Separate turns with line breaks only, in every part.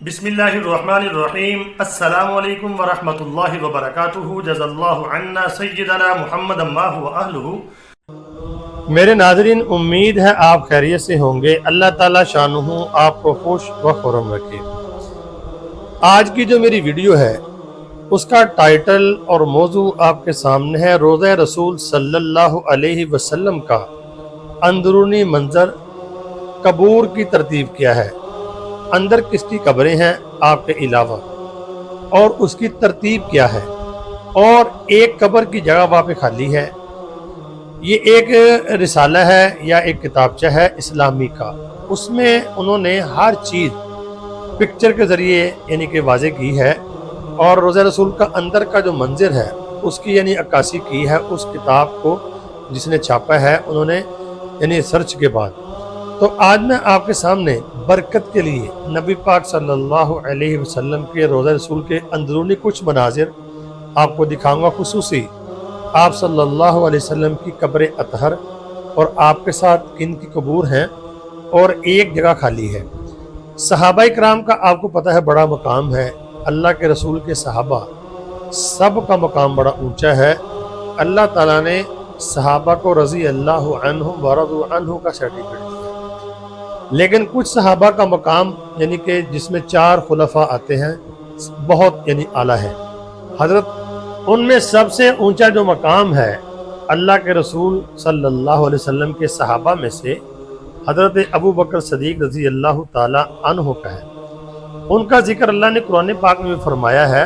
بسم اللہ الرحمن الرحیم۔ السلام علیکم ورحمۃ اللہ وبرکاتہ۔ جزا اللہ عنا سیدنا محمد ما هو اہلہ۔ میرے ناظرین، امید ہے آپ خیریت سے ہوں گے۔ اللہ تعالیٰ شانہ آپ کو خوش و خرم رکھے۔ آج کی جو میری ویڈیو ہے اس کا ٹائٹل اور موضوع آپ کے سامنے ہے، روضہ رسول صلی اللہ علیہ وسلم کا اندرونی منظر، قبور کی ترتیب کیا ہے، اندر کس کی قبریں ہیں آپ کے علاوہ، اور اس کی ترتیب کیا ہے، اور ایک قبر کی جگہ وہاں پہ خالی ہے۔ یہ ایک رسالہ ہے یا ایک کتابچہ ہے اسلامی کا، اس میں انہوں نے ہر چیز پکچر کے ذریعے یعنی کہ واضح کی ہے، اور روضہ رسول کا اندر کا جو منظر ہے اس کی یعنی عکاسی کی ہے اس کتاب کو جس نے چھاپا ہے انہوں نے یعنی سرچ کے بعد۔ تو آج میں آپ کے سامنے برکت کے لیے نبی پاک صلی اللہ علیہ وسلم کے روضہ رسول کے اندرونی کچھ مناظر آپ کو دکھاؤں گا، خصوصی آپ صلی اللہ علیہ وسلم کی قبر اطہر اور آپ کے ساتھ کن کی قبور ہیں، اور ایک جگہ خالی ہے۔ صحابہ کرام کا آپ کو پتہ ہے بڑا مقام ہے، اللہ کے رسول کے صحابہ سب کا مقام بڑا اونچا ہے۔ اللہ تعالیٰ نے صحابہ کو رضی اللہ عنہم ورضوا عنہ کا سرٹیفکیٹ دیا، لیکن کچھ صحابہ کا مقام یعنی کہ جس میں 4 خلفاء آتے ہیں بہت یعنی اعلیٰ ہے۔ حضرت ان میں سب سے اونچا جو مقام ہے اللہ کے رسول صلی اللہ علیہ وسلم کے صحابہ میں سے حضرت ابو بکر صدیق رضی اللہ تعالی عنہ کا ہے۔ ان کا ذکر اللہ نے قرآن پاک میں بھی فرمایا ہے۔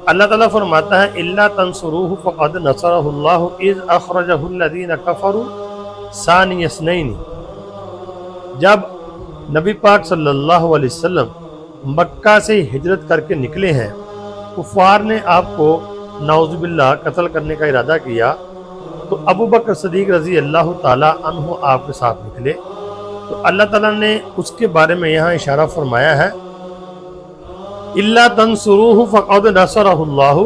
اللہ تعالیٰ فرماتا ہے اِلَّا تَنْصُرُوهُ فَقَدْ نَصَرَهُ اللَّهُ إِذْ أَخْرَجَهُ الَّذِينَ كَفَرُوا ثَانِيَ اثْنَيْنِ۔ جب نبی پاک صلی اللہ علیہ وسلم مکہ سے ہجرت کر کے نکلے ہیں، کفار نے آپ کو نعوذ باللہ قتل کرنے کا ارادہ کیا، تو ابو بکر صدیق رضی اللہ تعالی عنہ آپ کے ساتھ نکلے۔ تو اللہ تعالیٰ نے اس کے بارے میں یہاں اشارہ فرمایا ہے إِلَّا تَنْصُرُوهُ فَقَدْ نَصَرَهُ اللَّهُ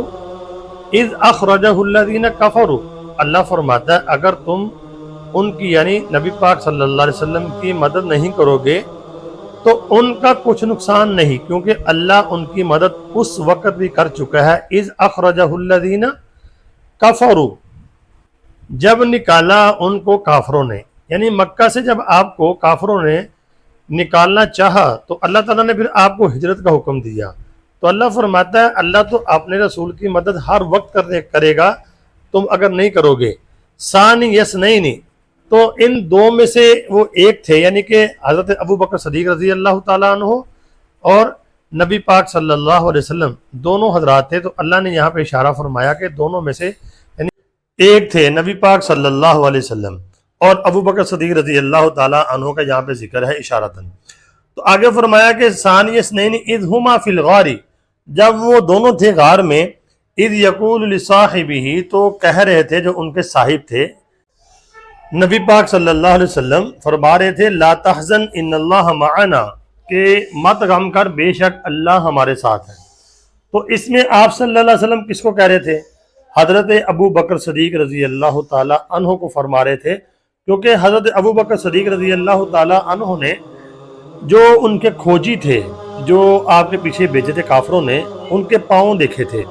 إِذْ أَخْرَجَهُ الَّذِينَ كَفَرُوا۔ اللہ فرماتا ہے اگر تم ان کی یعنی نبی پاک صلی اللہ علیہ وسلم کی مدد نہیں کرو گے تو ان کا کچھ نقصان نہیں، کیونکہ اللہ ان کی مدد اس وقت بھی کر چکا ہے۔ اِذْ أَخْرَجَهُ الَّذِينَ كَفَرُوا، جب نکالا ان کو کافروں نے، یعنی مکہ سے جب آپ کو کافروں نے نکالنا چاہا تو اللہ تعالیٰ نے پھر آپ کو ہجرت کا حکم دیا۔ تو اللہ فرماتا ہے اللہ تو اپنے رسول کی مدد ہر وقت کرے گا، تم اگر نہیں کرو گے۔ ثانی یسنین، تو ان دو میں سے وہ ایک تھے، یعنی کہ حضرت ابو بکر صدیق رضی اللہ تعالیٰ عنہ اور نبی پاک صلی اللہ علیہ وسلم دونوں حضرات تھے۔ تو اللہ نے یہاں پہ اشارہ فرمایا کہ دونوں میں سے یعنی ایک تھے نبی پاک صلی اللہ علیہ وسلم اور ابو بکر صدیق رضی اللہ تعالیٰ عنہ کا یہاں پہ ذکر ہے اشارتاً۔ تو آگے فرمایا کہ ثانی اثنین اذ ہما فی الغار، جب وہ دونوں تھے غار میں، اذ یقول لصاحبہ، تو کہہ رہے تھے جو ان کے صاحب تھے، نبی پاک صلی اللہ علیہ وسلم فرما رہے تھے لا تحزن ان اللہ معنا، کہ مت غم کر بے شک اللہ ہمارے ساتھ ہے۔ تو اس میں آپ صلی اللہ علیہ وسلم کس کو کہہ رہے تھے؟ حضرت ابو بکر صدیق رضی اللہ تعالی عنہ کو فرما رہے تھے، کیونکہ حضرت ابو بکر صدیق رضی اللہ تعالی عنہ نے جو ان کے کھوجی تھے، جو آپ کے پیچھے بھیجے تھے کافروں نے، ان کے پاؤں دیکھے تھے۔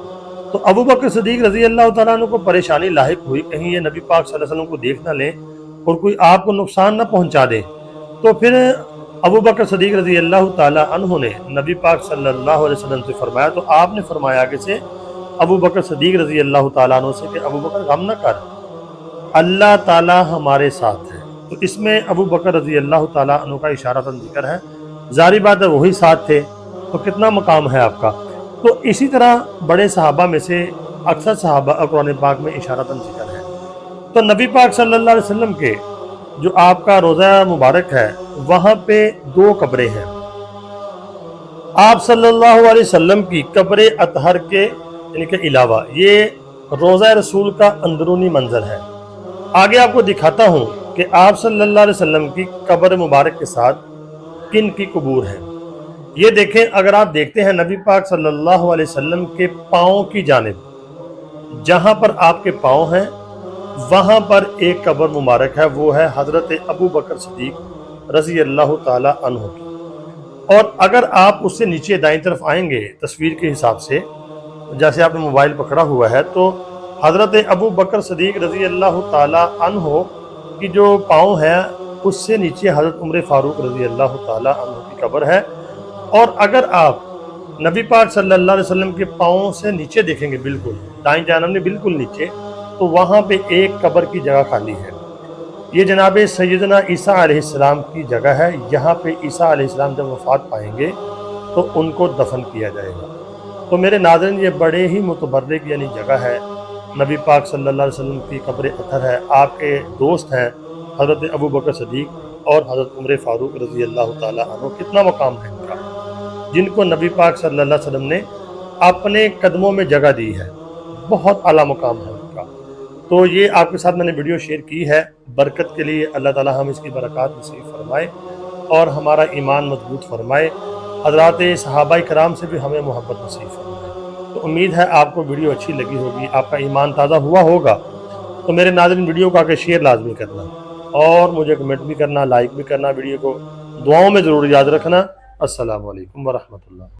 تو ابو بکر صدیق رضی اللہ تعالیٰ عنہ کو پریشانی لاحق ہوئی، کہیں یہ نبی پاک صلی اللہ علیہ وسلم کو دیکھ نہ لیں اور کوئی آپ کو نقصان نہ پہنچا دے۔ تو پھر ابو بکر صدیق رضی اللہ تعالیٰ عنہ نے نبی پاک صلی اللہ علیہ وسلم سے فرمایا، تو آپ نے فرمایا آگے سے ابو بکر صدیق رضی اللہ تعالیٰ عنہ سے کہ ابو بکر غم نہ کر، اللہ تعالیٰ ہمارے ساتھ ہے۔ تو اس میں ابو بکر رضی اللہ تعالیٰ عنہ کا اشارہ ذکر ہے، ظاہری بات ہے وہی ساتھ تھے، تو کتنا مقام ہے آپ کا۔ تو اسی طرح بڑے صحابہ میں سے اکثر صحابہ قرآن پاک میں اشارتاً ذکر ہے۔ تو نبی پاک صلی اللہ علیہ وسلم کے جو آپ کا روضہ مبارک ہے وہاں پہ 2 قبریں ہیں۔ آپ صلی اللہ علیہ وسلم کی قبر اطہر کے یعنی کہ علاوہ یہ روضہ رسول کا اندرونی منظر ہے۔ آگے آپ کو دکھاتا ہوں کہ آپ صلی اللہ علیہ وسلم کی قبر مبارک کے ساتھ کن کی قبور ہے۔ یہ دیکھیں، اگر آپ دیکھتے ہیں نبی پاک صلی اللہ علیہ وسلم کے پاؤں کی جانب، جہاں پر آپ کے پاؤں ہیں وہاں پر ایک قبر مبارک ہے، وہ ہے حضرت ابو بکر صدیق رضی اللہ تعالی عنہ کی۔ اور اگر آپ اس سے نیچے دائیں طرف آئیں گے تصویر کے حساب سے، جیسے آپ نے موبائل پکڑا ہوا ہے، تو حضرت ابو بکر صدیق رضی اللہ تعالی عنہ کی جو پاؤں ہے اس سے نیچے حضرت عمر فاروق رضی اللہ تعالی عنہ کی قبر ہے۔ اور اگر آپ نبی پاک صلی اللہ علیہ وسلم کے پاؤں سے نیچے دیکھیں گے، بالکل دائیں جانب میں بالکل نیچے، تو وہاں پہ ایک قبر کی جگہ خالی ہے۔ یہ جناب سیدنا عیسیٰ علیہ السلام کی جگہ ہے۔ یہاں پہ عیسیٰ علیہ السلام جب وفات پائیں گے تو ان کو دفن کیا جائے گا۔ تو میرے ناظرین، یہ بڑے ہی متبرک یعنی جگہ ہے، نبی پاک صلی اللہ علیہ وسلم کی قبر اطہر ہے، آپ کے دوست ہیں حضرت ابو بکر صدیق اور حضرت عمر فاروق رضی اللہ تعالیٰ عنہ۔ کتنا مقام ہے ان کا، جن کو نبی پاک صلی اللہ علیہ وسلم نے اپنے قدموں میں جگہ دی ہے، بہت اعلیٰ مقام ہے ان کا۔ تو یہ آپ کے ساتھ میں نے ویڈیو شیئر کی ہے برکت کے لیے۔ اللہ تعالیٰ ہم اس کی برکات نصیب فرمائے اور ہمارا ایمان مضبوط فرمائے، حضرات صحابہ کرام سے بھی ہمیں محبت نصیب فرمائے۔ تو امید ہے آپ کو ویڈیو اچھی لگی ہوگی، آپ کا ایمان تازہ ہوا ہوگا۔ تو میرے ناظرین، ویڈیو کو آ کے شیئر لازمی کرنا اور مجھے کمنٹ بھی کرنا، لائک بھی کرنا، ویڈیو کو دعاؤں میں ضرور یاد رکھنا۔ السلام علیکم ورحمۃ اللہ۔